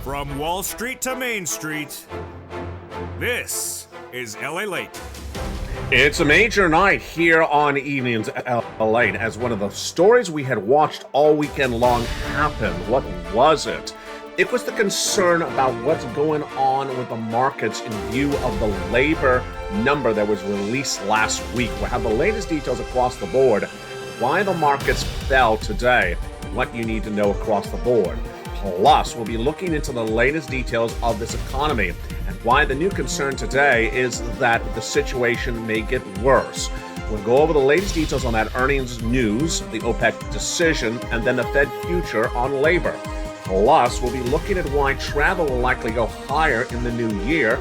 From Wall Street to Main Street, this is LALATE. It's a major night here on Evenings at LALATE as one of the stories we had watched all weekend long happened. What was it? It was the concern about what's going on with the markets in view of the labor number that was released last week. We'll have the latest details across the board, why the markets fell today, what you need to know across the board. Plus, we'll be looking into the latest details of this economy and why the new concern today is that the situation may get worse. We'll go over the latest details on that earnings news, the OPEC decision, and then the Fed future on labor. Plus, we'll be looking at why travel will likely go higher in the new year.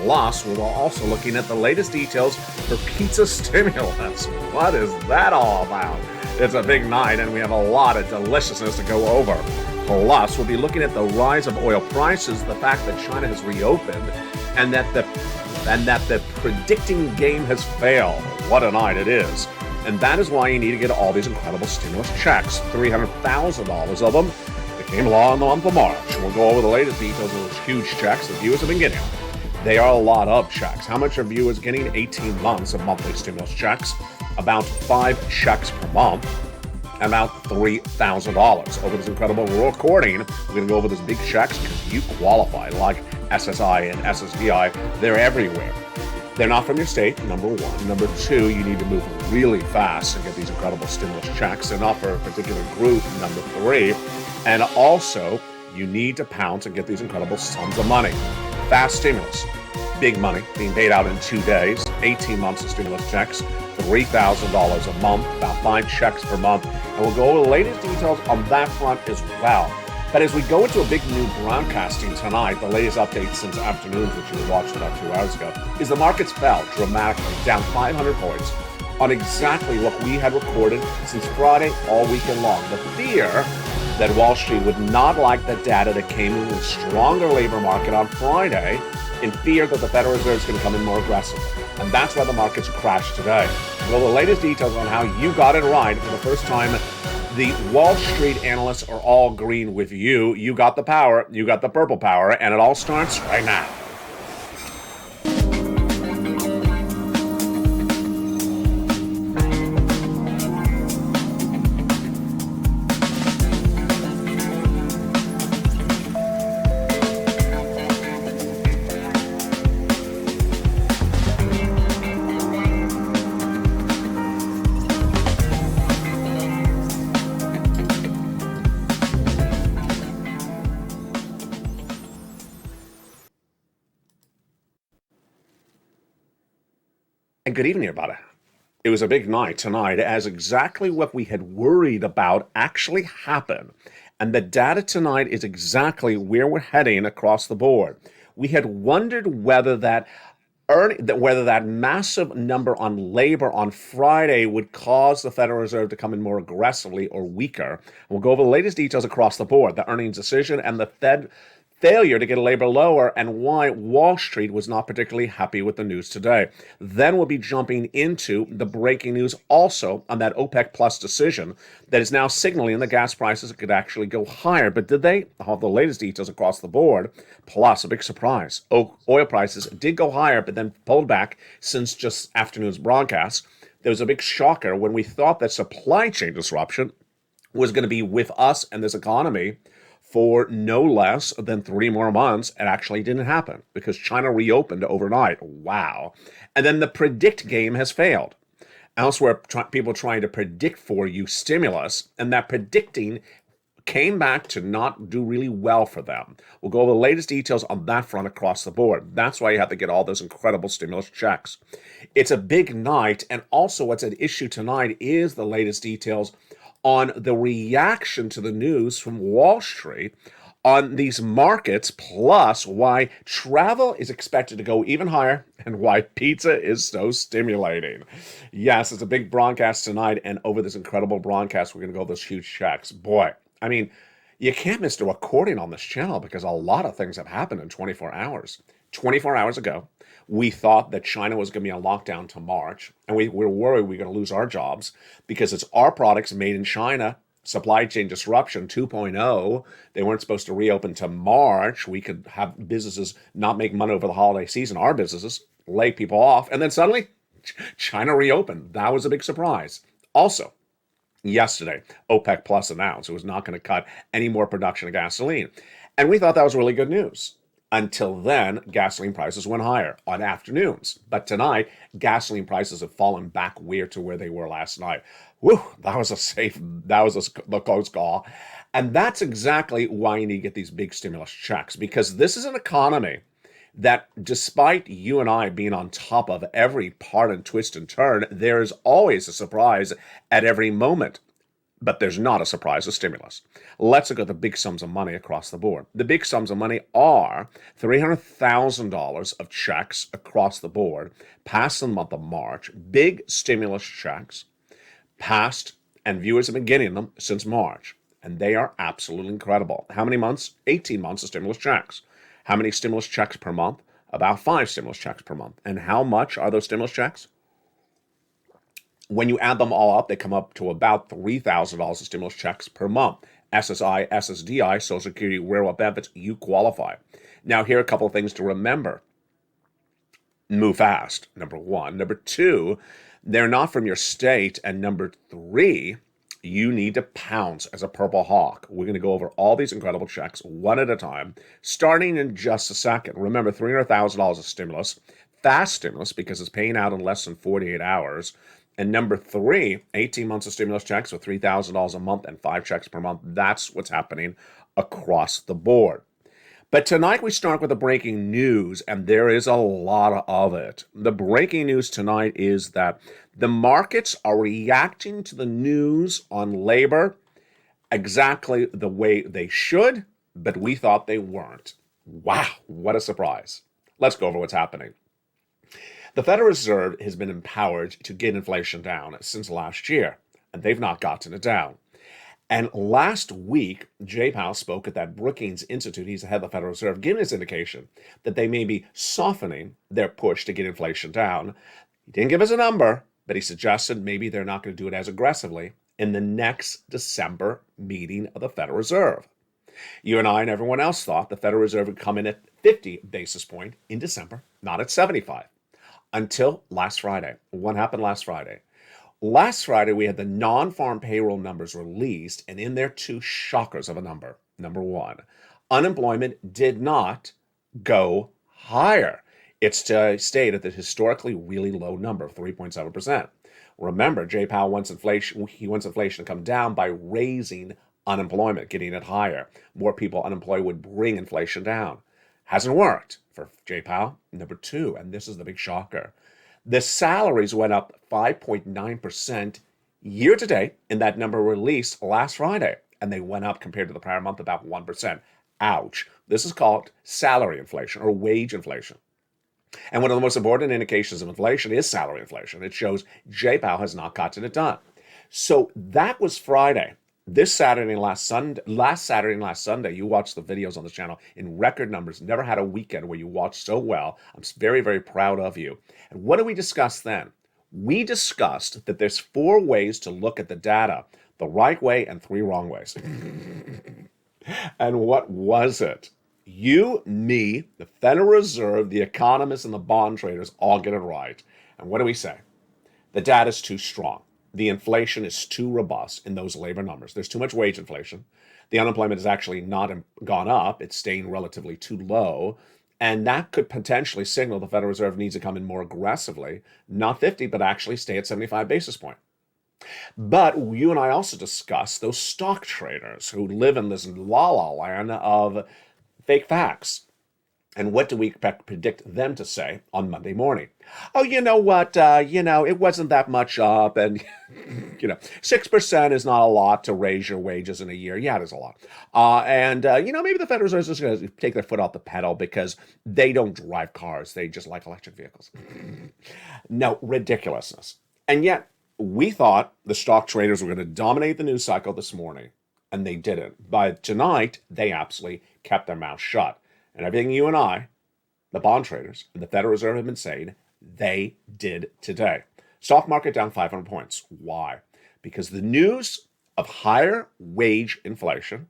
Plus, we're also looking at the latest details for pizza stimulus. What is that all about? It's a big night, and we have a lot of deliciousness to go over. Plus, we'll be looking at the rise of oil prices, the fact that China has reopened, and that the predicting game has failed. What a night it is. And that is why you need to get all these incredible stimulus checks, $300,000 of them. They came along in the month of March. We'll go over the latest details of those huge checks that viewers have been getting. They are a lot of checks. How much are viewers getting? 18 months of monthly stimulus checks, about 5 checks per month, about $3,000. Over this incredible recording, we're going to go over those big checks because you qualify, like SSI and SSDI. They're everywhere. They're not from your state, number one. Number two, you need to move really fast and get these incredible stimulus checks. They're not for a particular group, number three. And also, you need to pounce and get these incredible sums of money. Fast stimulus, big money being paid out in 2 days, 18 months of stimulus checks, $3,000 a month, about 5 checks per month. And we'll go over the latest details on that front as well. But as we go into a big new broadcasting tonight, the latest update since afternoons, which you watched about 2 hours ago, is the markets fell dramatically, down 500 points on exactly what we had recorded since Friday all weekend long. The fear that Wall Street would not like the data that came in with a stronger labor market on Friday, in fear that the Federal Reserve is going to come in more aggressively. And that's why the markets crashed today. Well, the latest details on how you got it right for the first time. The Wall Street analysts are all green with you. You got the power, you got the purple power, and it all starts right now. And good evening, everybody. It was a big night tonight as exactly what we had worried about actually happened. And the data tonight is exactly where we're heading across the board. We had wondered whether that massive number on labor on Friday would cause the Federal Reserve to come in more aggressively or weaker. And we'll go over the latest details across the board, the earnings decision and the Fed failure to get labor lower, and why Wall Street was not particularly happy with the news today. Then we'll be jumping into the breaking news also on that OPEC Plus decision that is now signaling the gas prices could actually go higher. But did they? I'll have the latest details across the board. Plus, a big surprise. Oil prices did go higher, but then pulled back since just afternoon's broadcast. There was a big shocker when we thought that supply chain disruption was going to be with us and this economy for no less than 3 more months. It actually didn't happen because China reopened overnight. Wow. And then the predict game has failed. Elsewhere, people trying to predict for you stimulus, and that predicting came back to not do really well for them. We'll go over the latest details on that front across the board. That's why you have to get all those incredible stimulus checks. It's a big night, and also what's at issue tonight is the latest details on the reaction to the news from Wall Street on these markets, plus why travel is expected to go even higher and why pizza is so stimulating. Yes, it's a big broadcast tonight, and over this incredible broadcast, we're going to go those huge checks. Boy, I mean, you can't miss the recording on this channel because a lot of things have happened in 24 hours. 24 hours ago, we thought that China was going to be on lockdown to March, and we were worried we were going to lose our jobs because it's our products made in China Supply chain disruption 2.0. They weren't supposed to reopen to March. We could have businesses not make money over the holiday season, our businesses, lay people off. And then suddenly, China reopened. That was a big surprise. Also, yesterday, OPEC Plus announced it was not going to cut any more production of gasoline. And we thought that was really good news. Until then, gasoline prices went higher on afternoons. But tonight, gasoline prices have fallen back to where they were last night. Whew, that was a close call. And that's exactly why you need to get these big stimulus checks, because this is an economy that, despite you and I being on top of every part and twist and turn, there is always a surprise at every moment. But there's not a surprise of stimulus. Let's look at the big sums of money across the board. The big sums of money are $300,000 of checks across the board past the month of March. Big stimulus checks passed, and viewers have been getting them since March. And they are absolutely incredible. How many months? 18 months of stimulus checks. How many stimulus checks per month? About 5 stimulus checks per month. And how much are those stimulus checks? When you add them all up, they come up to about $3,000 of stimulus checks per month. SSI, SSDI, Social Security, Railroad benefits, you qualify. Now, here are a couple of things to remember. Move fast, number one. Number two, they're not from your state. And number three, you need to pounce as a purple hawk. We're going to go over all these incredible checks one at a time, starting in just a second. Remember, $300,000 of stimulus, fast stimulus, because it's paying out in less than 48 hours. And number three, 18 months of stimulus checks with $3,000 a month and 5 checks per month. That's what's happening across the board. But tonight we start with the breaking news, and there is a lot of it. The breaking news tonight is that the markets are reacting to the news on labor exactly the way they should, but we thought they weren't. Wow, what a surprise. Let's go over what's happening. The Federal Reserve has been empowered to get inflation down since last year, and they've not gotten it down. And last week, Jay Powell spoke at that Brookings Institute. He's the head of the Federal Reserve, giving his indication that they may be softening their push to get inflation down. He didn't give us a number, but he suggested maybe they're not going to do it as aggressively in the next December meeting of the Federal Reserve. You and I and everyone else thought the Federal Reserve would come in at 50 basis points in December, not at 75. Until last Friday. What happened last Friday? Last Friday, we had the non-farm payroll numbers released, and in there, 2 shockers of a number. Number one, unemployment did not go higher. It stayed at the historically really low number of 3.7%. Remember, Jay Powell wants inflation to come down by raising unemployment, getting it higher. More people unemployed would bring inflation down. Hasn't worked for Jay Powell. Number two, and this is the big shocker, the salaries went up 5.9% year to date in that number released last Friday, and they went up compared to the prior month about 1%. Ouch. This is called salary inflation or wage inflation. And one of the most important indications of inflation is salary inflation. It shows Jay Powell has not gotten it done. So that was Friday. Last Saturday and last Sunday, you watched the videos on the channel in record numbers. Never had a weekend where you watched so well. I'm very, very proud of you. And what did we discuss then? We discussed that there's 4 ways to look at the data, the right way and 3 wrong ways. And what was it? You, me, the Federal Reserve, the economists, and the bond traders all get it right. And what do we say? The data's too strong. The inflation is too robust in those labor numbers. There's too much wage inflation. The unemployment has actually not gone up. It's staying relatively too low. And that could potentially signal the Federal Reserve needs to come in more aggressively, not 50, but actually stay at 75 basis points. But you and I also discussed those stock traders who live in this la-la land of fake facts. And what do we predict them to say on Monday morning? Oh, you know what? It wasn't that much up. And, 6% is not a lot to raise your wages in a year. Yeah, it is a lot. Maybe the Federal Reserve is just going to take their foot off the pedal because they don't drive cars. They just like electric vehicles. No, ridiculousness. And yet, we thought the stock traders were going to dominate the news cycle this morning, and they didn't. By tonight, they absolutely kept their mouth shut. And everything you and I, the bond traders, and the Federal Reserve have been saying, they did today. Stock market down 500 points. Why? Because the news of higher wage inflation,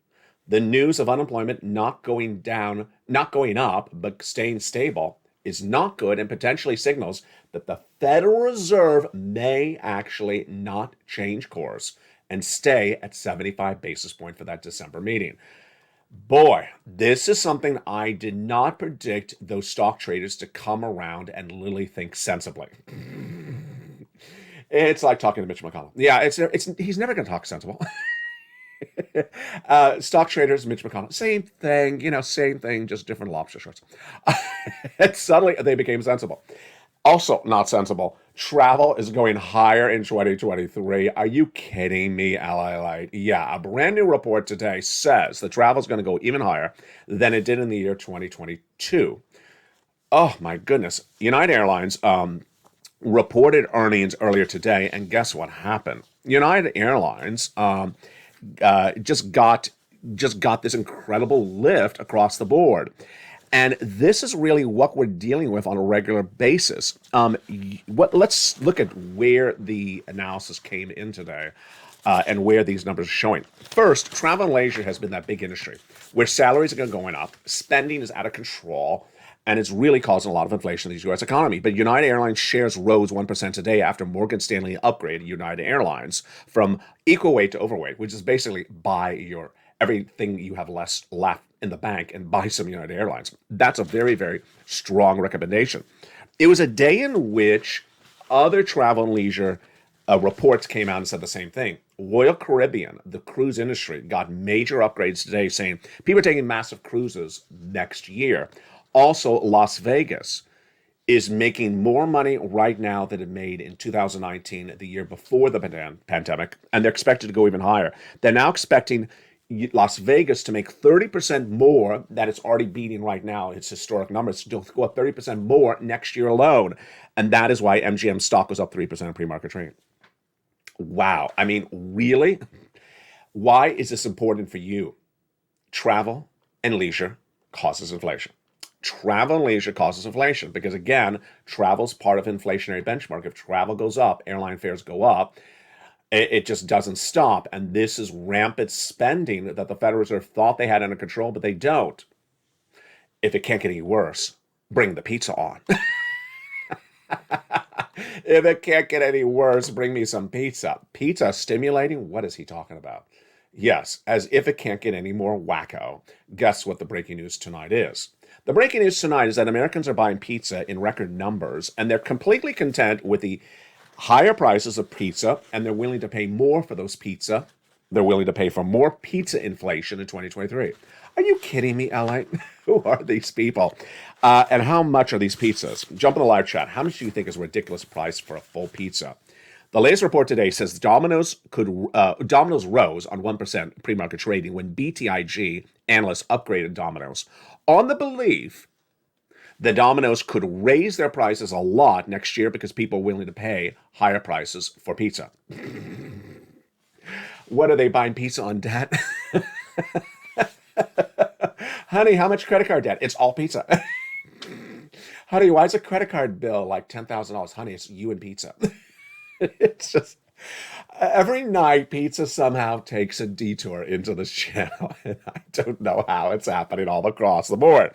the news of unemployment not going down, not going up, but staying stable is not good and potentially signals that the Federal Reserve may actually not change course and stay at 75 basis points for that December meeting. Boy, this is something I did not predict those stock traders to come around and really think sensibly. It's like talking to Mitch McConnell. Yeah, he's never going to talk sensible. Stock traders, Mitch McConnell, same thing, same thing, just different lobster shorts. And suddenly they became sensible. Also not sensible. Travel is going higher in 2023. Are you kidding me, LALATE? Yeah, a brand new report today says that travel is going to go even higher than it did in the year 2022. Oh my goodness. United Airlines reported earnings earlier today, and guess what happened? United Airlines just got this incredible lift across the board. And this is really what we're dealing with on a regular basis. Let's look at where the analysis came in today and where these numbers are showing. First, travel and leisure has been that big industry where salaries are going up, spending is out of control, and it's really causing a lot of inflation in the U.S. economy. But United Airlines shares rose 1% today after Morgan Stanley upgraded United Airlines from equal weight to overweight, which is basically buy your everything you have less left in the bank and buy some United Airlines. That's a very, very strong recommendation. It was a day in which other travel and leisure reports came out and said the same thing. Royal Caribbean, the cruise industry, got major upgrades today saying people are taking massive cruises next year. Also, Las Vegas is making more money right now than it made in 2019, the year before the pandemic, and they're expected to go even higher. They're now expecting Las Vegas to make 30% more that it's already beating right now. Its historic numbers to go up 30% more next year alone. And that is why MGM stock was up 3% in pre-market trading. Wow. I mean, really? Why is this important for you? Travel and leisure causes inflation. Travel and leisure causes inflation because, again, travel's part of inflationary benchmark. If travel goes up, airline fares go up. It just doesn't stop. And this is rampant spending that the Federal Reserve thought they had under control, but they don't. If it can't get any worse, bring the pizza on. If it can't get any worse, bring me some pizza. Pizza stimulating? What is he talking about? Yes, as if it can't get any more wacko. Guess what the breaking news tonight is? The breaking news tonight is that Americans are buying pizza in record numbers, and they're completely content with the higher prices of pizza, and they're willing to pay more for those pizza. They're willing to pay for more pizza inflation in 2023. Are you kidding me, LA? Who are these people? And how much are these pizzas? Jump in the live chat. How much do you think is a ridiculous price for a full pizza? The latest report today says Domino's rose on 1% pre-market trading when BTIG analysts upgraded Domino's on the belief that Domino's could raise their prices a lot next year because people are willing to pay higher prices for pizza. What are they buying pizza on debt? Honey, how much credit card debt? It's all pizza. Honey, why is a credit card bill like $10,000? Honey, it's you and pizza. It's just every night pizza somehow takes a detour into this channel, and I don't know how it's happening all across the board.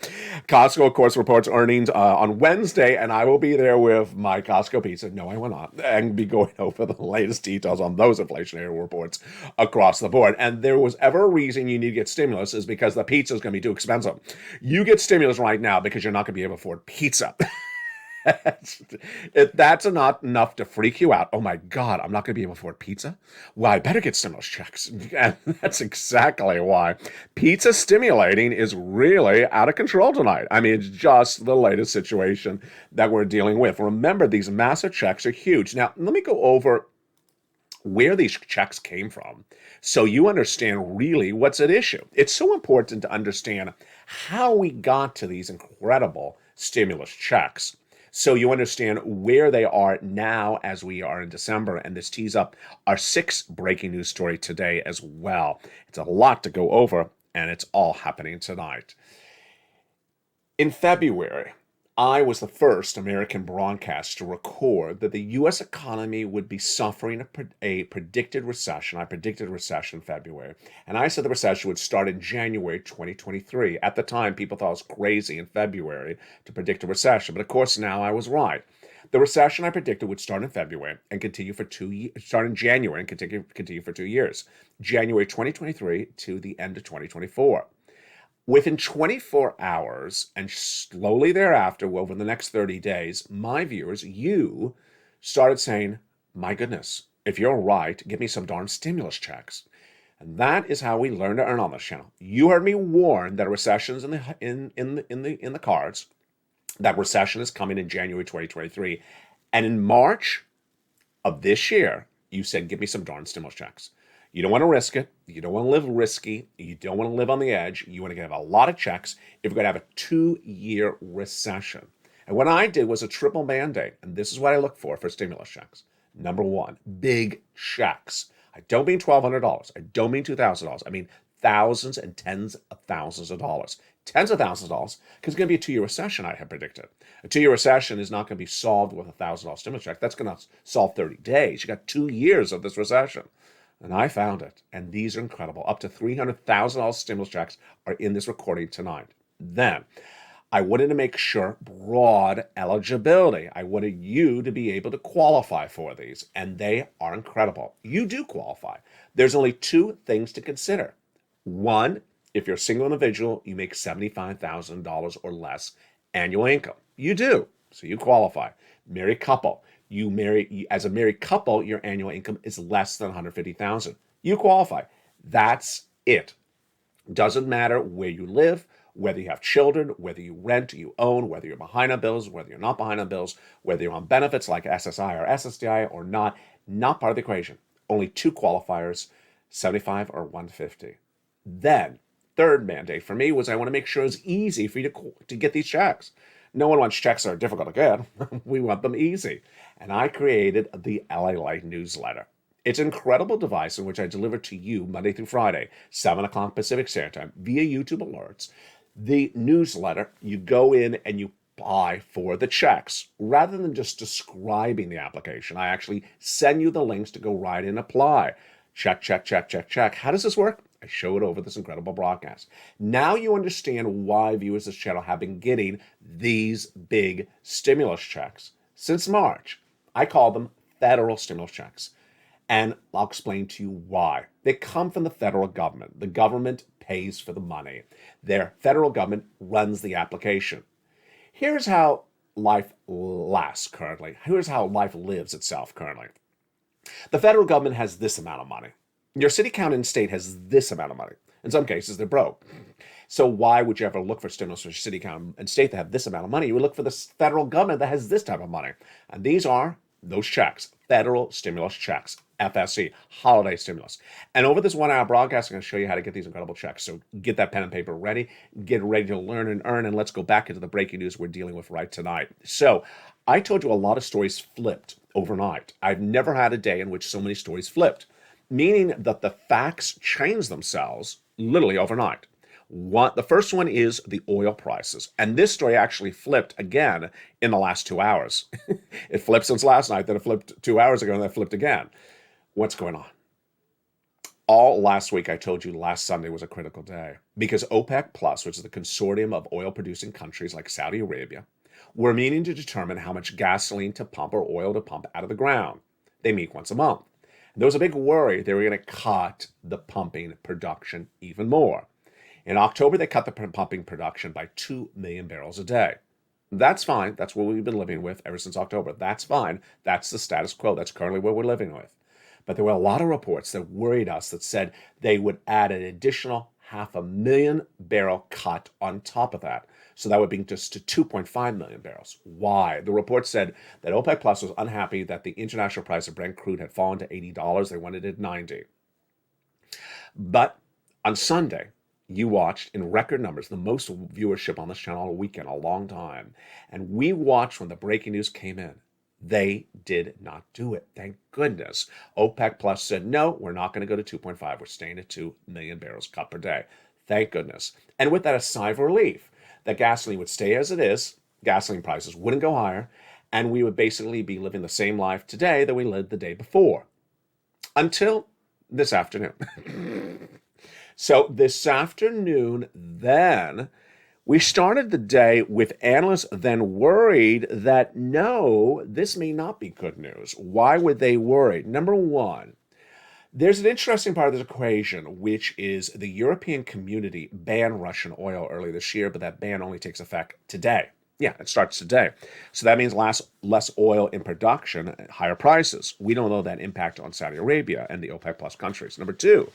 Costco, of course, reports earnings on Wednesday, and I will be there with my Costco pizza. No, I will not, and be going over the latest details on those inflationary reports across the board. And there was ever a reason you need to get stimulus is because the pizza is going to be too expensive. You get stimulus right now because you're not going to be able to afford pizza. That's not enough to freak you out. Oh my God, I'm not going to be able to afford pizza? Well, I better get stimulus checks. And that's exactly why pizza stimulating is really out of control tonight. I mean, it's just the latest situation that we're dealing with. Remember, these massive checks are huge. Now, let me go over where these checks came from so you understand really what's at issue. It's so important to understand how we got to these incredible stimulus checks, so you understand where they are now as we are in December. And this tees up our sixth breaking news story today as well. It's a lot to go over, and it's all happening tonight. In February, I was the first American broadcast to record that the U.S. economy would be suffering a predicted recession. I predicted a recession in February, and I said the recession would start in January 2023. At the time, people thought I was crazy in February to predict a recession, but of course now I was right. The recession I predicted would start in February and continue for start in January and continue for 2 years, January 2023 to the end of 2024. Within 24 hours and slowly thereafter, over the next 30 days, my viewers, you started saying, my goodness, if you're right, give me some darn stimulus checks. And that is how we learn to earn on this channel. You heard me warn that a recession is in the cards. That recession is coming in January 2023. And in March of this year, you said, give me some darn stimulus checks. You don't want to risk it. You don't want to live risky. You don't want to live on the edge. You want to have a lot of checks if you're going to have a 2-year recession. And what I did was a triple mandate. And this is what I look for stimulus checks. Number one, big checks. I don't mean $1,200. I don't mean $2,000. I mean thousands and tens of thousands of dollars. Tens of thousands of dollars, because it's going to be a 2-year recession, I have predicted. A 2-year recession is not going to be solved with a $1,000 stimulus check. That's going to solve 30 days. You got 2 years of this recession. And I found it. And these are incredible. Up to $300,000 stimulus checks are in this recording tonight. Then, I wanted to make sure broad eligibility. I wanted you to be able to qualify for these. And they are incredible. You do qualify. There's only 2 things to consider. One, if you're a single individual, you make $75,000 or less annual income. You do. So you qualify. Married couple. As a married couple, your annual income is less than $150,000. You qualify. That's it. Doesn't matter where you live, whether you have children, whether you rent, you own, whether you're behind on bills, whether you're not behind on bills, whether you're on benefits like SSI or SSDI or not part of the equation. Only 2 qualifiers, 75 or 150. Then, third mandate for me was I want to make sure it's easy for you to get these checks. No one wants checks that are difficult to get. We want them easy. And I created the LALATE newsletter. It's an incredible device in which I deliver to you Monday through Friday, 7 o'clock Pacific Standard Time, via YouTube alerts. The newsletter, you go in and you apply for the checks. Rather than just describing the application, I actually send you the links to go right in and apply. Check, check, check, check, check. How does this work? I show it over this incredible broadcast. Now you understand why viewers of this channel have been getting these big stimulus checks since March. I call them federal stimulus checks. And I'll explain to you why. They come from the federal government. The government pays for the money. Their federal government runs the application. Here's how life lasts currently. Here's how life lives itself currently. The federal government has this amount of money. Your city, county, and state has this amount of money. In some cases, they're broke. So why would you ever look for stimulus for your city, county, and state that have this amount of money? You would look for the federal government that has this type of money. And these are those checks, federal stimulus checks, FSC, holiday stimulus. And over this 1-hour broadcast, I'm going to show you how to get these incredible checks. So get that pen and paper ready, get ready to learn and earn, and let's go back into the breaking news we're dealing with right tonight. So I told you a lot of stories flipped overnight. I've never had a day in which so many stories flipped, meaning that the facts change themselves literally overnight. The first one is the oil prices. And this story actually flipped again in the last 2 hours. It flipped since last night, then it flipped 2 hours ago, and then it flipped again. What's going on? All last week, I told you last Sunday was a critical day because OPEC Plus, which is the consortium of oil-producing countries like Saudi Arabia, were meeting to determine how much gasoline to pump or oil to pump out of the ground. They meet once a month. There was a big worry they were going to cut the pumping production even more. In October, they cut the pumping production by 2 million barrels a day. That's fine. That's what we've been living with ever since October. That's fine. That's the status quo. That's currently what we're living with. But there were a lot of reports that worried us that said they would add an additional 500,000 barrel cut on top of that. So that would be just to 2.5 million barrels. Why? The report said that OPEC Plus was unhappy that the international price of Brent crude had fallen to $80. They wanted it at $90. But on Sunday, you watched in record numbers, the most viewership on this channel all weekend, a long time. And we watched when the breaking news came in. They did not do it. Thank goodness. OPEC Plus said, no, we're not going to go to 2.5. We're staying at 2 million barrels cut per day. Thank goodness. And with that, a sigh of relief that gasoline would stay as it is, gasoline prices wouldn't go higher, and we would basically be living the same life today that we lived the day before. Until this afternoon. So this afternoon, then, we started the day with analysts then worried that no, this may not be good news. Why were they worried? Number one, there's an interesting part of this equation, which is the European community banned Russian oil early this year, but that ban only takes effect today. Yeah, it starts today. So that means less oil in production, higher prices. We don't know that impact on Saudi Arabia and the OPEC plus countries. Number two,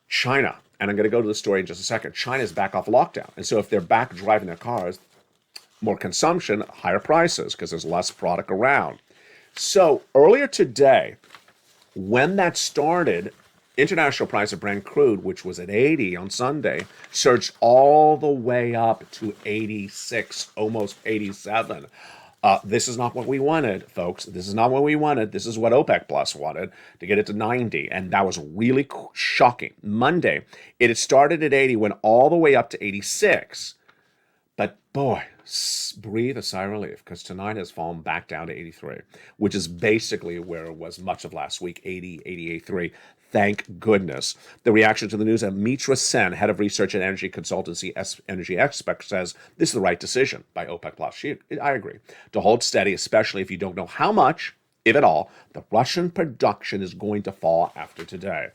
China. And I'm going to go to the story in just a second. China is back off lockdown. And so if they're back driving their cars, more consumption, higher prices because there's less product around. So earlier today, when that started, international price of Brent crude, which was at 80 on Sunday, surged all the way up to 86, almost 87. This is not what we wanted, folks. This is not what we wanted. This is what OPEC Plus wanted, to get it to 90. And that was really shocking. Monday, it had started at 80, went all the way up to 86. But boy, breathe a sigh of relief, because tonight has fallen back down to 83, which is basically where it was much of last week, 80, 88.3. Thank goodness. The reaction to the news, Mitra Sen, head of research and energy consultancy Energy Expert, says this is the right decision by OPEC Plus. I agree. To hold steady, especially if you don't know how much, if at all, the Russian production is going to fall after today.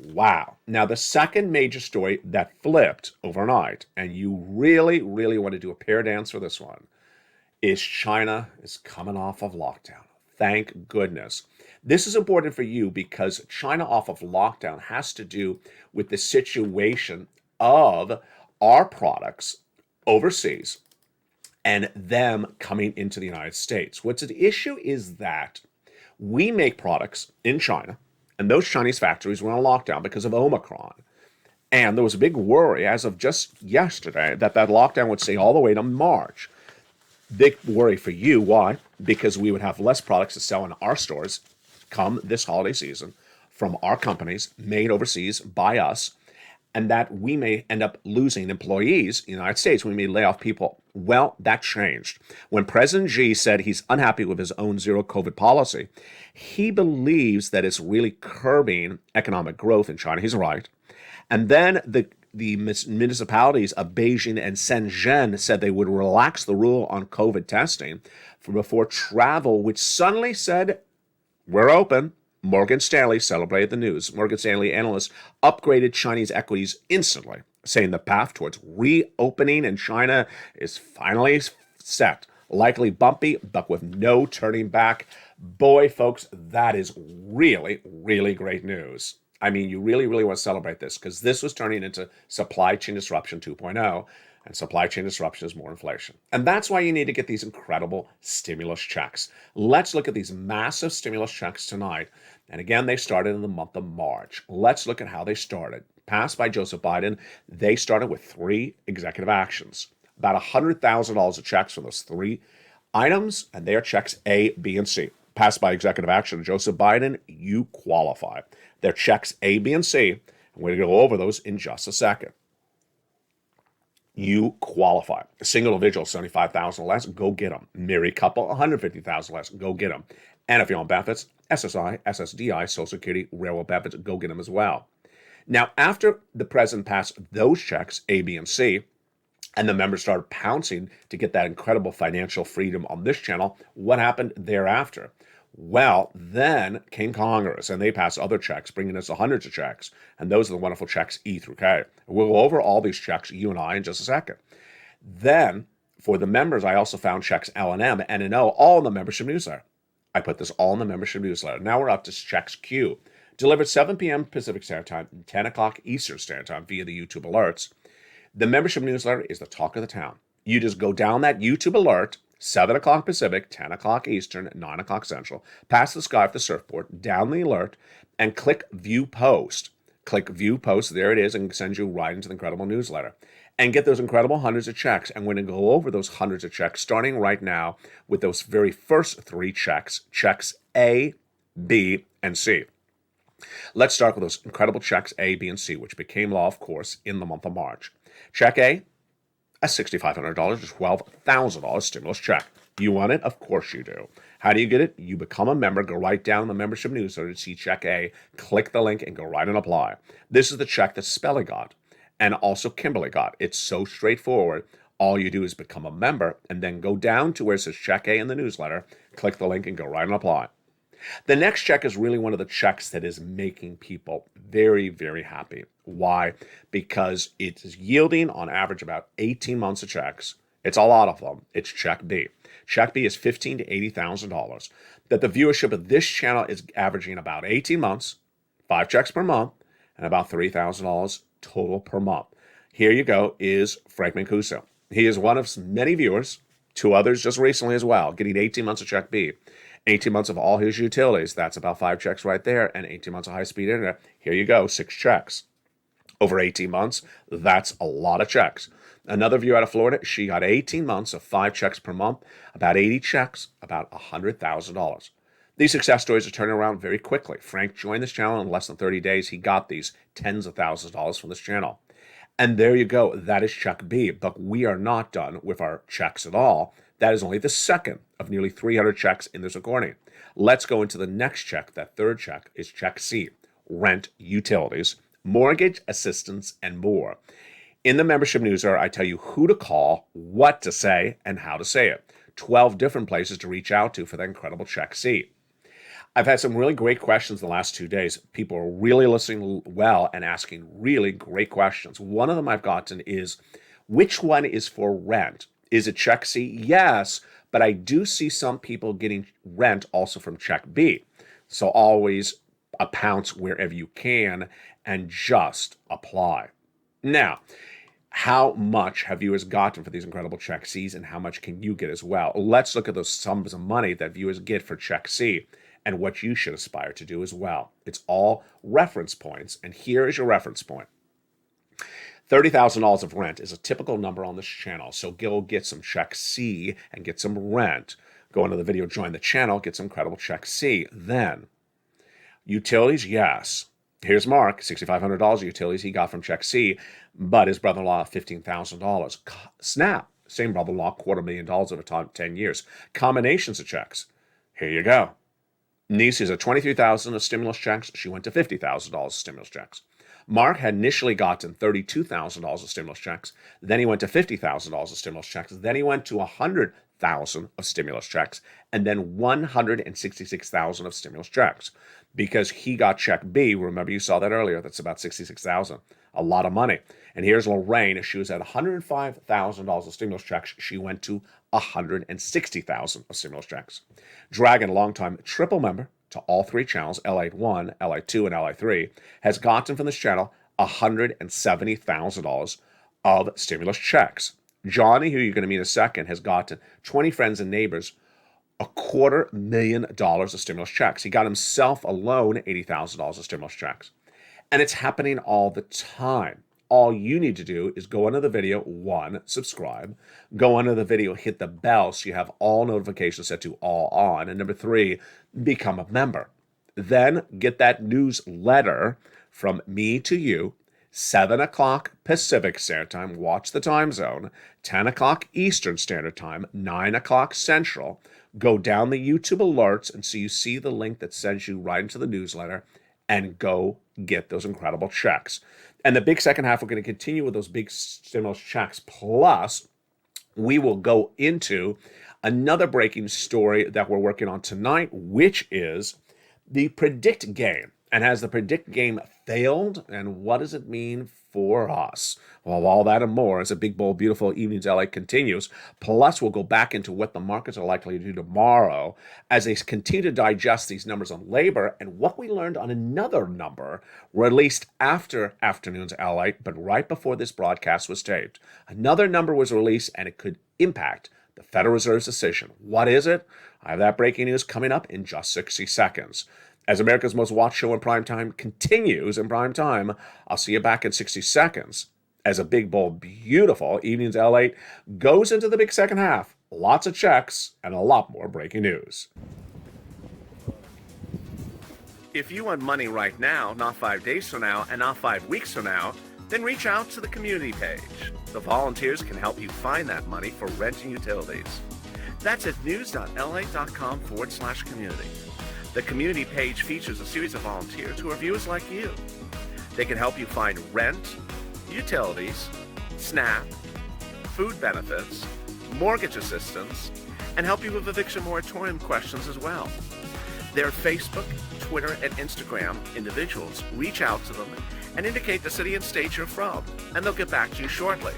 Wow. Now, the second major story that flipped overnight, and you really, really want to do a pair dance for this one, is China is coming off of lockdown. Thank goodness. This is important for you because China off of lockdown has to do with the situation of our products overseas and them coming into the United States. What's at issue is that we make products in China, and those Chinese factories were on lockdown because of Omicron. And there was a big worry as of just yesterday that lockdown would stay all the way to March. Big worry for you. Why? Because we would have less products to sell in our stores come this holiday season from our companies made overseas by us, and that we may end up losing employees in the United States. We may lay off people. Well, that changed. When President Xi said he's unhappy with his own zero COVID policy, he believes that it's really curbing economic growth in China. He's right. And then the municipalities of Beijing and Shenzhen said they would relax the rule on COVID testing before travel, which suddenly said, we're open. Morgan Stanley celebrated the news. Morgan Stanley analysts upgraded Chinese equities instantly, saying the path towards reopening in China is finally set. Likely bumpy, but with no turning back. Boy, folks, that is really, really great news. I mean, you really, really want to celebrate this because this was turning into supply chain disruption 2.0. And supply chain disruption is more inflation. And that's why you need to get these incredible stimulus checks. Let's look at these massive stimulus checks tonight. And again, they started in the month of March. Let's look at how they started. Passed by Joseph Biden, they started with 3 executive actions. About $100,000 of checks for those 3 items, and they are checks A, B, and C. Passed by executive action, Joseph Biden, you qualify. They're checks A, B, and C. And we're going to go over those in just a second. You qualify. A single individual, $75,000 less, go get them. Married couple, $150,000 less, go get them. And if you're on benefits, SSI, SSDI, Social Security, railroad benefits, go get them as well. Now, after the president passed those checks, A, B, and C, and the members started pouncing to get that incredible financial freedom on this channel, what happened thereafter? Well, then came Congress, and they passed other checks, bringing us hundreds of checks, and those are the wonderful checks E through K. We'll go over all these checks, you and I, in just a second. Then, for the members, I also found checks L and M, N and O, all in the membership newsletter. I put this all in the membership newsletter. Now we're up to checks Q, delivered 7 p.m. Pacific Standard Time, 10 o'clock Eastern Standard Time via the YouTube alerts. The membership newsletter is the talk of the town. You just go down that YouTube alert, 7 o'clock Pacific, 10 o'clock Eastern, 9 o'clock Central, past the sky of the surfboard, down the alert, and click View Post. Click View Post, there it is, and sends you right into the incredible newsletter. And get those incredible hundreds of checks. And we're going to go over those hundreds of checks, starting right now with those very first 3 checks, checks A, B, and C. Let's start with those incredible checks A, B, and C, which became law, of course, in the month of March. Check A, a $6,500 to $12,000 stimulus check. You want it? Of course you do. How do you get it? You become a member, go right down in the membership newsletter to see Check A, click the link, and go right and apply. This is the check that Spelly got and also Kimberly got. It's so straightforward. All you do is become a member and then go down to where it says Check A in the newsletter, click the link, and go right and apply. The next check is really one of the checks that is making people very, very happy. Why? Because it is yielding on average about 18 months of checks. It's a lot of them. It's Check B. Check B is $15,000 to $80,000. That the viewership of this channel is averaging about 18 months, 5 checks per month, and about $3,000 total per month. Here you go is Frank Mancuso. He is one of many viewers, 2 others just recently as well, getting 18 months of Check B. 18 months of all his utilities. That's about 5 checks right there. And 18 months of high-speed internet. Here you go, 6 checks. Over 18 months, that's a lot of checks. Another viewer out of Florida, she got 18 months of 5 checks per month, about 80 checks, about $100,000. These success stories are turning around very quickly. Frank joined this channel in less than 30 days. He got these tens of thousands of dollars from this channel. And there you go. That is Check B. But we are not done with our checks at all. That is only the second of nearly 300 checks in this recording. Let's go into the next check. That third check is Check C, rent, utilities, mortgage assistance, and more. In the membership newsletter, I tell you who to call, what to say, and how to say it. 12 different places to reach out to for that incredible Check C. I've had some really great questions the last 2 days. People are really listening well and asking really great questions. One of them I've gotten is, which one is for rent? Is it Check C? Yes, but I do see some people getting rent also from Check B. So always pounce wherever you can and just apply. Now, how much have viewers gotten for these incredible Check Cs and how much can you get as well? Let's look at those sums of money that viewers get for Check C and what you should aspire to do as well. It's all reference points, and here is your reference point. $30,000 of rent is a typical number on this channel, so go get some Check C and get some rent. Go into the video, join the channel, get some incredible Check C. Then, utilities, yes. Here's Mark, $6,500 utilities he got from Check C, but his brother-in-law, $15,000. Snap, same brother-in-law, $250,000 over 10 years. Combinations of checks. Here you go. Niece is at $23,000 of stimulus checks. She went to $50,000 of stimulus checks. Mark had initially gotten $32,000 of stimulus checks. Then he went to $50,000 of stimulus checks. Then he went to $100,000 of stimulus checks, and then $166,000 of stimulus checks because he got Check B. Remember, you saw that earlier. That's about $66,000. A lot of money. And here's Lorraine. She was at $105,000 of stimulus checks. She went to $160,000 of stimulus checks. Dragon, a longtime triple member to all 3 channels, LATE 1, LATE 2, and LATE 3, has gotten from this channel $170,000 of stimulus checks. Johnny, who you're going to meet in a second, has gotten 20 friends and neighbors $250,000 of stimulus checks. He got himself alone $80,000 of stimulus checks. And it's happening all the time. All you need to do is go under the video, 1, subscribe. Go under the video, hit the bell so you have all notifications set to all on. And number 3, become a member. Then get that newsletter from me to you, 7 o'clock Pacific Standard Time, watch the time zone, 10 o'clock Eastern Standard Time, 9 o'clock Central. Go down the YouTube alerts and so you see the link that sends you right into the newsletter and go get those incredible checks. And the big second half, we're going to continue with those big stimulus checks. Plus, we will go into another breaking story that we're working on tonight, which is the predict game. And has the predict game failed? And what does it mean for us? Well, all that and more as a big, bold, beautiful Evenings LA continues. Plus, we'll go back into what the markets are likely to do tomorrow as they continue to digest these numbers on labor and what we learned on another number released after afternoon's LA, but right before this broadcast was taped. Another number was released and it could impact the Federal Reserve's decision. What is it? I have that breaking news coming up in just 60 seconds. As America's most watched show in prime time continues in prime time, I'll see you back in 60 seconds as a big, bold, beautiful Evenings LA goes into the big second half. Lots of checks and a lot more breaking news. If you want money right now, not 5 days from now, and not 5 weeks from now, then reach out to the community page. The volunteers can help you find that money for rent and utilities. That's at news.la.com/community. The community page features a series of volunteers who are viewers like you. They can help you find rent, utilities, SNAP, food benefits, mortgage assistance, and help you with eviction moratorium questions as well. Their Facebook, Twitter, and Instagram individuals reach out to them and indicate the city and state you're from, and they'll get back to you shortly.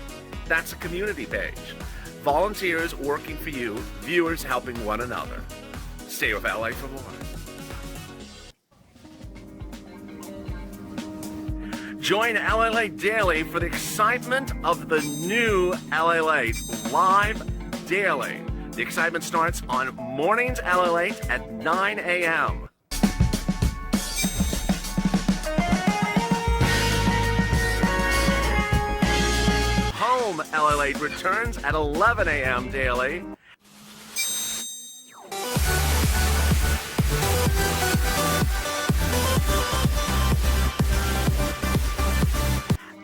That's a community page. Volunteers working for you, viewers helping one another. Stay with LA for more. Join LALATE Daily for the excitement of the new LALATE live daily. The excitement starts on mornings LALATE at 9 a.m. Home LALATE returns at 11 a.m. daily.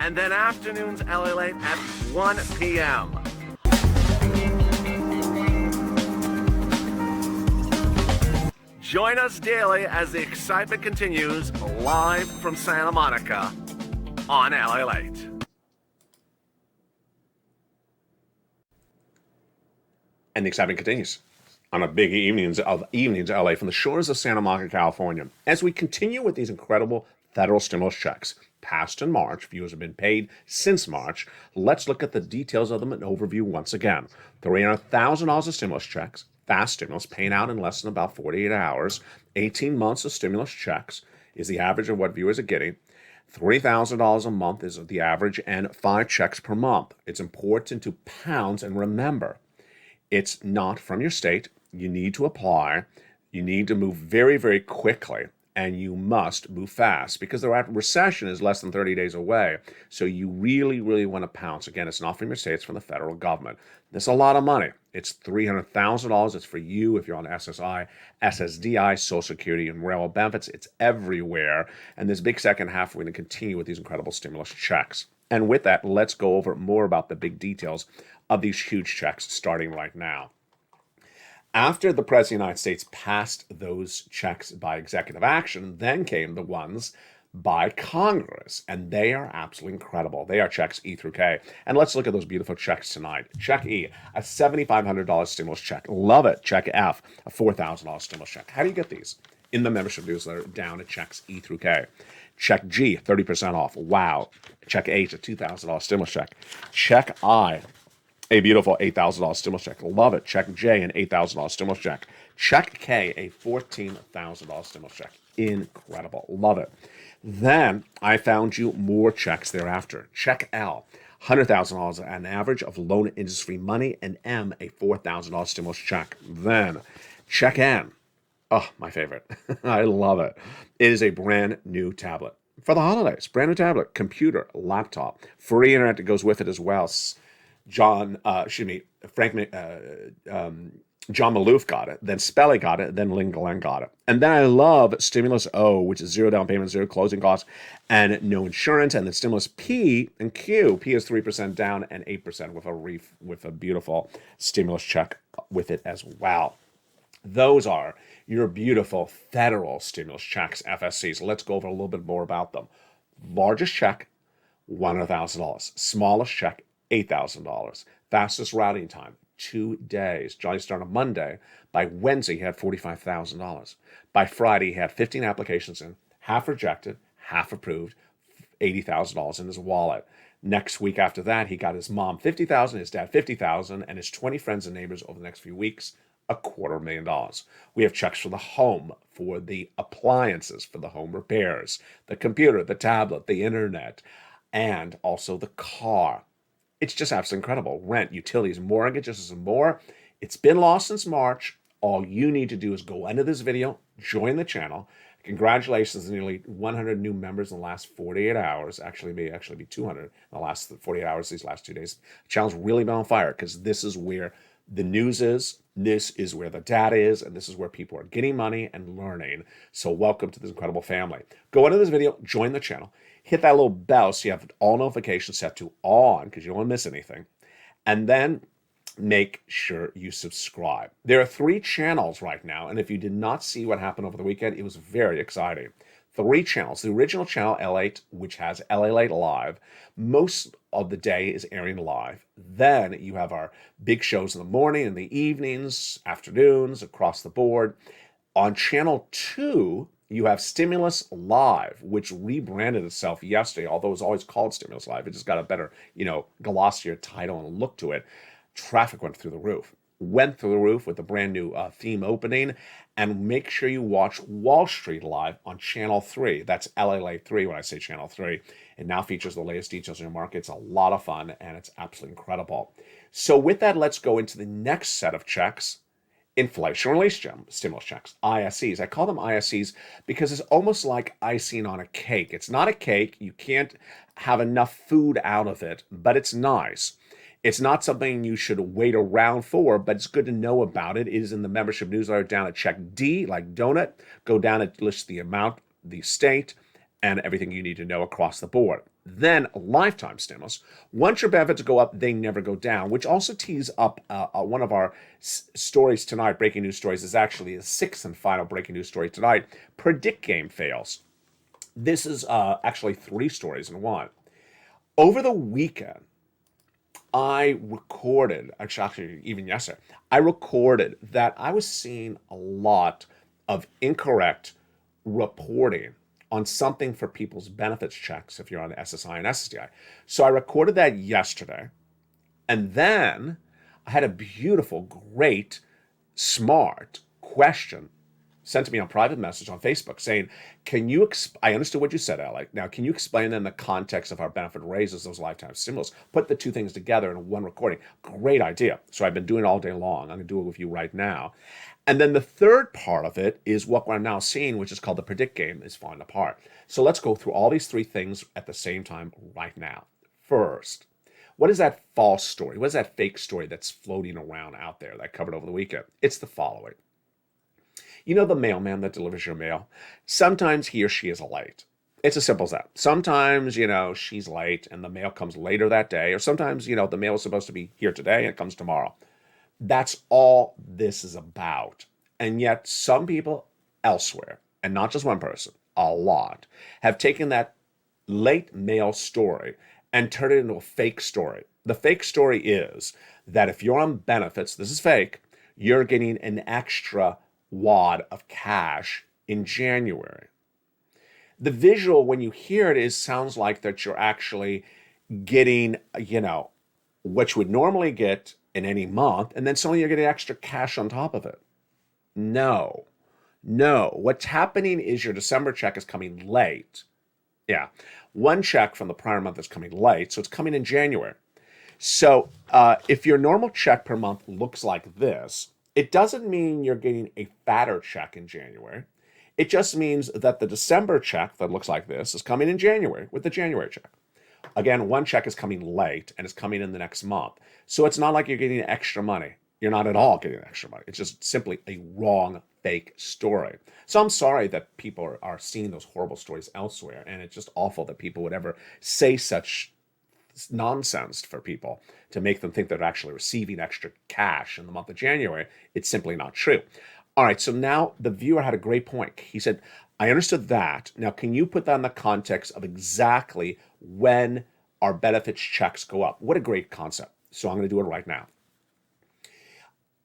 And then afternoons LALATE at 1 p.m. Join us daily as the excitement continues live from Santa Monica on LALATE. And the excitement continues on a big evenings LA from the shores of Santa Monica, California. As we continue with these incredible federal stimulus checks, passed in March, viewers have been paid since March. Let's look at the details of them in overview once again. $300,000 of stimulus checks, fast stimulus, paying out in less than about 48 hours. 18 months of stimulus checks is the average of what viewers are getting. $3,000 a month is the average, and 5 checks per month. It's important to pounds and remember, it's not from your state. You need to apply. You need to move very, very quickly, and you must move fast because the recession is less than 30 days away. So you really, really want to pounce. Again, it's not from your state, it's from the federal government. That's a lot of money. It's $300,000. It's for you if you're on SSI, SSDI, Social Security, and railroad benefits. It's everywhere. And this big second half, we're going to continue with these incredible stimulus checks. And with that, let's go over more about the big details of these huge checks starting right now. After the President of the United States passed those checks by executive action, then came the ones by Congress, and they are absolutely incredible. They are checks E through K. And let's look at those beautiful checks tonight. Check E, a $7,500 stimulus check. Love it. Check F, a $4,000 stimulus check. How do you get these? In the membership newsletter down at checks E through K. Check G, 30% off. Wow. Check H, a $2,000 stimulus check. Check I, a beautiful $8,000 stimulus check. Love it. Check J, an $8,000 stimulus check. Check K, a $14,000 stimulus check. Incredible. Love it. Then I found you more checks thereafter. Check L, $100,000, an average of loan industry money, and M, a $4,000 stimulus check. Then check N. Oh, my favorite. I love it. It is a brand new tablet for the holidays. Brand new tablet, computer, laptop, free internet that goes with it as well. John Maloof got it, then Spelly got it, then Lynn Glenn got it. And then I love Stimulus O, which is 0 down payment, 0 closing costs, and no insurance. And then Stimulus P and Q. P is 3% down and 8% with a beautiful stimulus check with it as well. Those are your beautiful federal stimulus checks, FSCs. Let's go over a little bit more about them. Largest check, $100,000. Smallest check, $8,000. Fastest routing time, 2 days. Johnny started on Monday. By Wednesday, he had $45,000. By Friday, he had 15 applications in, half rejected, half approved, $80,000 in his wallet. Next week after that, he got his mom $50,000, his dad $50,000, and his 20 friends and neighbors over the next few weeks, $250,000. We have checks for the home, for the appliances, for the home repairs, the computer, the tablet, the internet, and also the car. It's just absolutely incredible. Rent, utilities, mortgages, and more. It's been lost since March. All you need to do is go under this video, join the channel. Congratulations, nearly 100 new members in the last 48 hours. Actually, may be 200 in the last 48 hours, these last 2 days. The channel's really been on fire because this is where the news is, this is where the data is, and this is where people are getting money and learning. So welcome to this incredible family. Go into this video, join the channel, hit that little bell so you have all notifications set to on because you don't want to miss anything. And then make sure you subscribe. There are 3 channels right now, and if you did not see what happened over the weekend, it was very exciting. 3 channels. The original channel, LALATE, which has LALATE Live, most of the day is airing live. Then you have our big shows in the morning, in the evenings, afternoons, across the board. On channel 2, you have Stimulus Live, which rebranded itself yesterday, although it was always called Stimulus Live. It just got a better, glossier title and look to it. Traffic went through the roof. Went through the roof with a brand new theme opening. And make sure you watch Wall Street Live on Channel 3. That's LALATE 3 when I say Channel 3. It now features the latest details in your market. It's a lot of fun, and it's absolutely incredible. So with that, let's go into the next set of checks. Inflation Release Stimulus checks, ISEs. I call them ISEs because it's almost like icing on a cake. It's not a cake. You can't have enough food out of it, but it's nice. It's not something you should wait around for, but it's good to know about it. It is in the membership newsletter down at check D, like donut. Go down and list the amount, the state, and everything you need to know across the board. Then lifetime stimulus. Once your benefits go up, they never go down, which also tees up one of our stories tonight. Breaking news stories is actually the 6th and final breaking news story tonight. Predict game fails. This is actually 3 stories in one. Over the weekend, I recorded, actually even yesterday, I recorded that I was seeing a lot of incorrect reporting on something for people's benefits checks if you're on SSI and SSDI. So I recorded that yesterday, and then I had a beautiful, great, smart question sent to me on private message on Facebook saying, I understood what you said, Alec. Now, can you explain in the context of our benefit raises, those lifetime stimulus, put the 2 things together in one recording? Great idea. So I've been doing it all day long. I'm going to do it with you right now. And then the third part of it is what I'm now seeing, which is called the predict game, is falling apart. So let's go through all these 3 things at the same time right now. First, what is that false story? What is that fake story that's floating around out there that I covered over the weekend? It's the following. You know the mailman that delivers your mail? Sometimes he or she is late. It's as simple as that. Sometimes, she's late and the mail comes later that day. Or sometimes, the mail is supposed to be here today and it comes tomorrow. That's all this is about. And yet some people elsewhere, and not just one person, a lot, have taken that late mail story and turned it into a fake story. The fake story is that if you're on benefits, this is fake, you're getting an extra wad of cash in January. The visual, when you hear it, sounds like that you're actually getting, what you would normally get in any month, and then suddenly you're getting extra cash on top of it. No. What's happening is your December check is coming late. Yeah. One check from the prior month is coming late, so it's coming in January. So if your normal check per month looks like this, it doesn't mean you're getting a fatter check in January. It just means that the December check that looks like this is coming in January with the January check. Again, one check is coming late and it's coming in the next month. So it's not like you're getting extra money. You're not at all getting extra money. It's just simply a wrong, fake story. So I'm sorry that people are seeing those horrible stories elsewhere. And it's just awful that people would ever say such nonsense for people to make them think they're actually receiving extra cash in the month of January. It's simply not true. All right, so now the viewer had a great point. He said, I understood that. Now, can you put that in the context of exactly when our benefits checks go up? What a great concept. So I'm going to do it right now.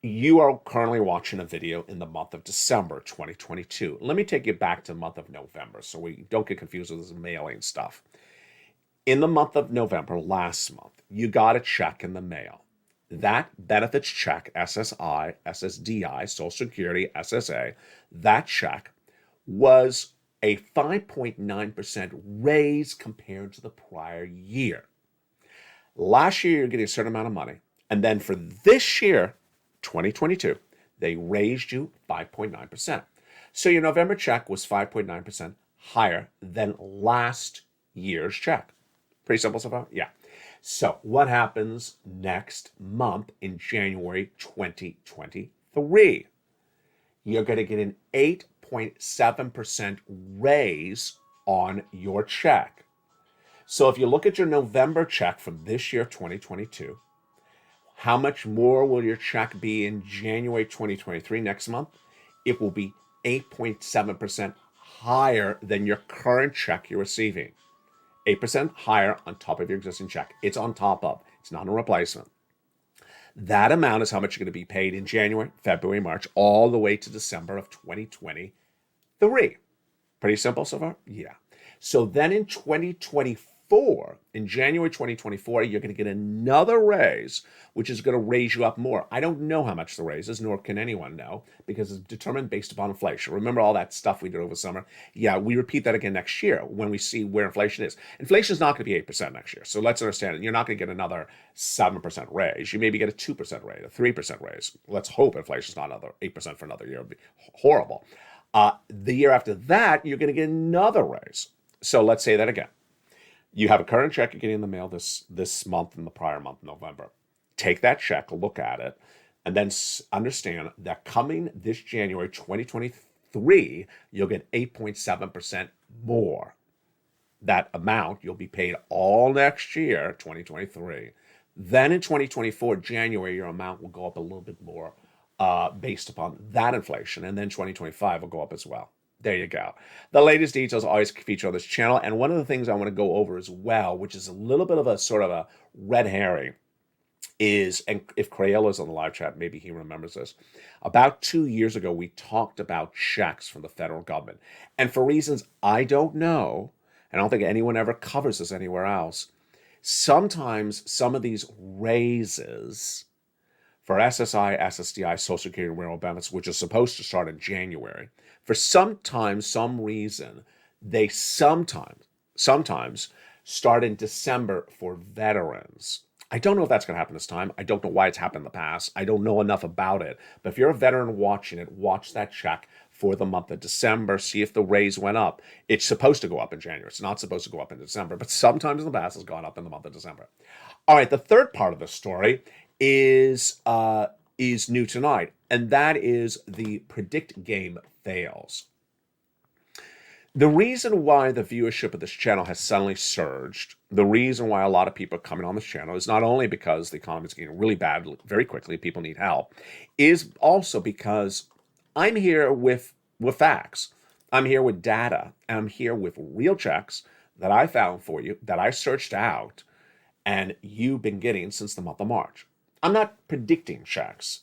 You are currently watching a video in the month of December 2022. Let me take you back to the month of November so we don't get confused with this mailing stuff. In the month of November, last month, you got a check in the mail. That benefits check, SSI, SSDI, Social Security, SSA, that check was a 5.9% raise compared to the prior year. Last year, you're getting a certain amount of money. And then for this year, 2022, they raised you 5.9%. So your November check was 5.9% higher than last year's check. Pretty simple so far? Yeah. So what happens next month in January 2023? You're going to get an 8.7% raise on your check. So if you look at your November check from this year, 2022, how much more will your check be in January 2023 next month? It will be 8.7% higher than your current check you're receiving. 8% higher on top of your existing check. It's on top of, it's not a replacement. That amount is how much you're going to be paid in January, February, March, all the way to December of 2023. Pretty simple so far? Yeah. So then in 2024, in January 2024, you're going to get another raise, which is going to raise you up more. I don't know how much the raise is, nor can anyone know, because it's determined based upon inflation. Remember all that stuff we did over summer? Yeah, we repeat that again next year when we see where inflation is. Inflation is not going to be 8% next year. So let's understand it. You're not going to get another 7% raise. You maybe get a 2% raise, a 3% raise. Let's hope inflation is not another 8% for another year. It would be horrible. The year after that, you're going to get another raise. So let's say that again. You have a current check you're getting in the mail this month and the prior month, November. Take that check, look at it, and then understand that coming this January 2023, you'll get 8.7% more. That amount you'll be paid all next year, 2023. Then in 2024, January, your amount will go up a little bit more based upon that inflation. And then 2025 will go up as well. There you go. The latest details always feature on this channel. And one of the things I want to go over as well, which is a little bit of a sort of a red herring, is, and if Crayola is on the live chat, maybe he remembers this. About 2 years ago, we talked about checks from the federal government. And for reasons I don't know, and I don't think anyone ever covers this anywhere else, sometimes some of these raises for SSI, SSDI, Social Security, and Rural Benefits, which is supposed to start in January, for some reason, they sometimes start in December for veterans. I don't know if that's going to happen this time. I don't know why it's happened in the past. I don't know enough about it. But if you're a veteran watching it, watch that check for the month of December. See if the raise went up. It's supposed to go up in January. It's not supposed to go up in December, but sometimes in the past it's gone up in the month of December. All right, the third part of the story is new tonight, and that is the predict game fails. The reason why the viewership of this channel has suddenly surged, the reason why a lot of people are coming on this channel is not only because the economy is getting really bad very quickly, people need help, is also because I'm here with facts. I'm here with data. And I'm here with real checks that I found for you, that I searched out, and you've been getting since the month of March. I'm not predicting checks.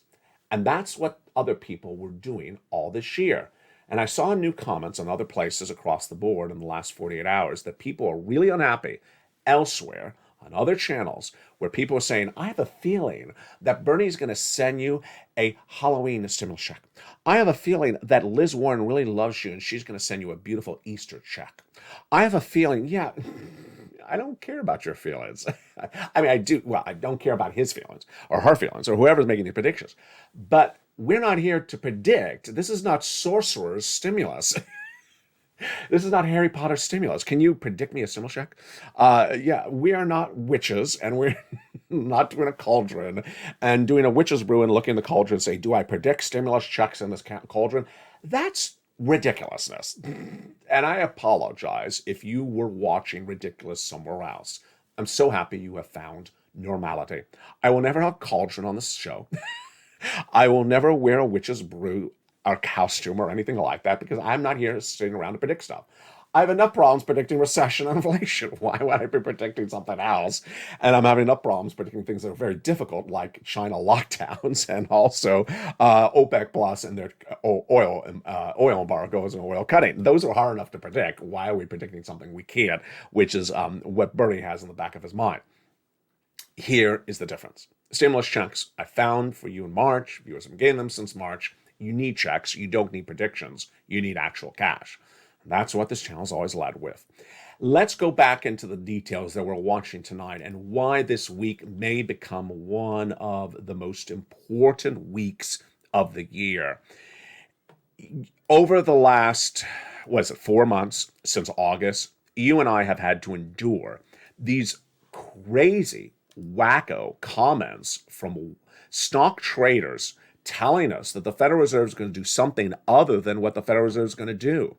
And that's what other people were doing all this year. And I saw new comments on other places across the board in the last 48 hours that people are really unhappy elsewhere on other channels where people are saying, I have a feeling that Bernie's going to send you a Halloween stimulus check. I have a feeling that Liz Warren really loves you and she's going to send you a beautiful Easter check. I have a feeling, yeah, I don't care about your feelings. I mean, I do. Well, I don't care about his feelings or her feelings or whoever's making the predictions. But we're not here to predict. This is not sorcerer's stimulus. This is not Harry Potter stimulus. Can you predict me a stimulus check? Yeah, we are not witches, and we're not doing a cauldron and doing a witch's brew and looking in the cauldron and say, do I predict stimulus checks in this cauldron? That's ridiculousness. And I apologize if you were watching ridiculous somewhere else. I'm so happy you have found normality. I will never have cauldron on this show. I will never wear a witch's brew or costume or anything like that because I'm not here sitting around to predict stuff. I have enough problems predicting recession and inflation. Why would I be predicting something else? And I'm having enough problems predicting things that are very difficult, like China lockdowns and also OPEC Plus and their oil embargoes and oil cutting. Those are hard enough to predict. Why are we predicting something we can't, which is what Bernie has in the back of his mind. Here is the difference. Stimulus checks I found for you in March. Viewers have been getting them since March. You need checks. You don't need predictions. You need actual cash. That's what this channel is always led with. Let's go back into the details that we're watching tonight and why this week may become one of the most important weeks of the year. Over the last, 4 months since August, you and I have had to endure these crazy, wacko comments from stock traders telling us that the Federal Reserve is going to do something other than what the Federal Reserve is going to do.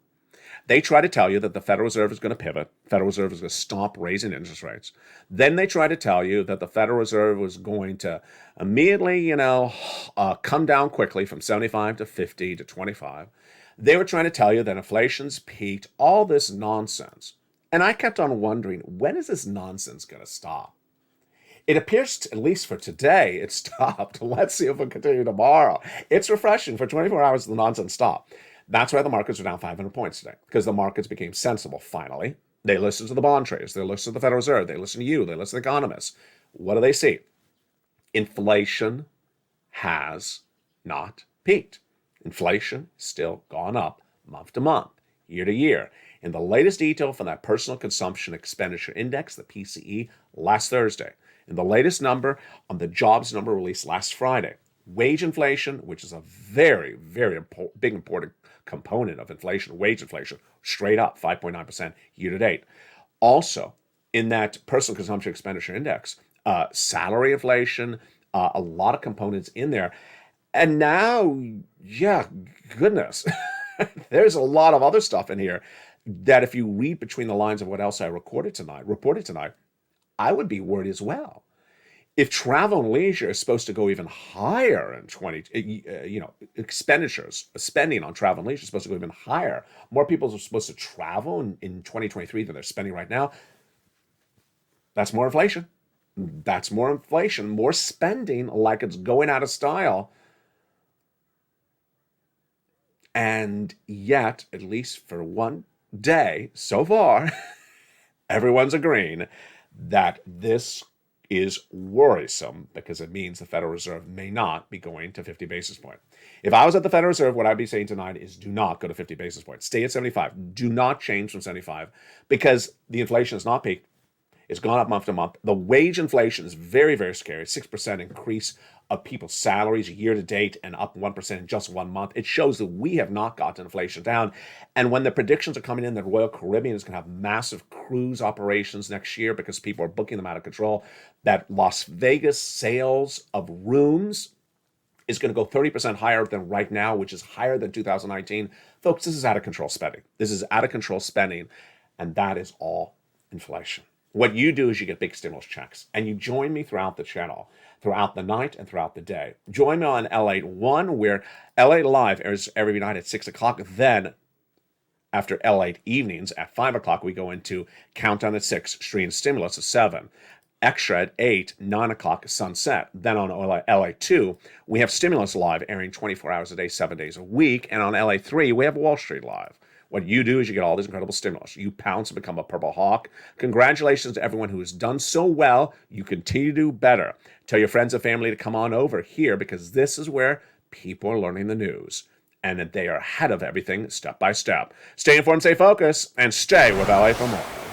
They try to tell you that the Federal Reserve is going to pivot. Federal Reserve is going to stop raising interest rates. Then they try to tell you that the Federal Reserve was going to immediately, come down quickly from 75 to 50 to 25. They were trying to tell you that inflation's peaked, all this nonsense. And I kept on wondering, when is this nonsense going to stop? It appears, at least for today, it stopped. Let's see if it'll continue tomorrow. It's refreshing. For 24 hours, the nonsense stopped. That's why the markets are down 500 points today, because the markets became sensible finally. They listen to the bond traders. They listen to the Federal Reserve. They listen to you. They listen to economists. What do they see? Inflation has not peaked. Inflation still gone up month to month, year to year. In the latest detail from that Personal Consumption Expenditure Index, the PCE, last Thursday, in the latest number on the jobs number released last Friday, wage inflation, which is a very, very important component of inflation, wage inflation, straight up 5.9% year to date. Also, in that Personal Consumption Expenditure Index, salary inflation, a lot of components in there. And now, yeah, goodness, there's a lot of other stuff in here that if you read between the lines of what else I reported tonight, I would be worried as well. If travel and leisure is supposed to go even higher in spending on travel and leisure is supposed to go even higher. More people are supposed to travel in 2023 than they're spending right now. That's more inflation. That's more inflation, more spending like it's going out of style. And yet, at least for one day so far, everyone's agreeing that this is worrisome because it means the Federal Reserve may not be going to 50 basis points. If I was at the Federal Reserve, what I'd be saying tonight is do not go to 50 basis points. Stay at 75. Do not change from 75 because the inflation has not peaked. It's gone up month to month. The wage inflation is very, very scary. 6% increase of people's salaries year to date and up 1% in just 1 month. It shows that we have not gotten inflation down. And when the predictions are coming in that Royal Caribbean is going to have massive cruise operations next year because people are booking them out of control, that Las Vegas sales of rooms is going to go 30% higher than right now, which is higher than 2019. Folks, this is out of control spending. This is out of control spending, and that is all inflation. What you do is you get big stimulus checks, and you join me throughout the channel, throughout the night and throughout the day. Join me on LATE 1, where LATE Live airs every night at 6 o'clock. Then, after LATE evenings at 5 o'clock, we go into Countdown at 6, Stream Stimulus at 7. Extra at 8, 9 o'clock sunset. Then on LATE 2, we have Stimulus Live airing 24 hours a day, 7 days a week. And on LATE 3, we have Wall Street Live. What you do is you get all this incredible stimulus. You pounce and become a purple hawk. Congratulations to everyone who has done so well. You continue to do better. Tell your friends and family to come on over here because this is where people are learning the news and that they are ahead of everything step by step. Stay informed, stay focused, and stay with LA for more.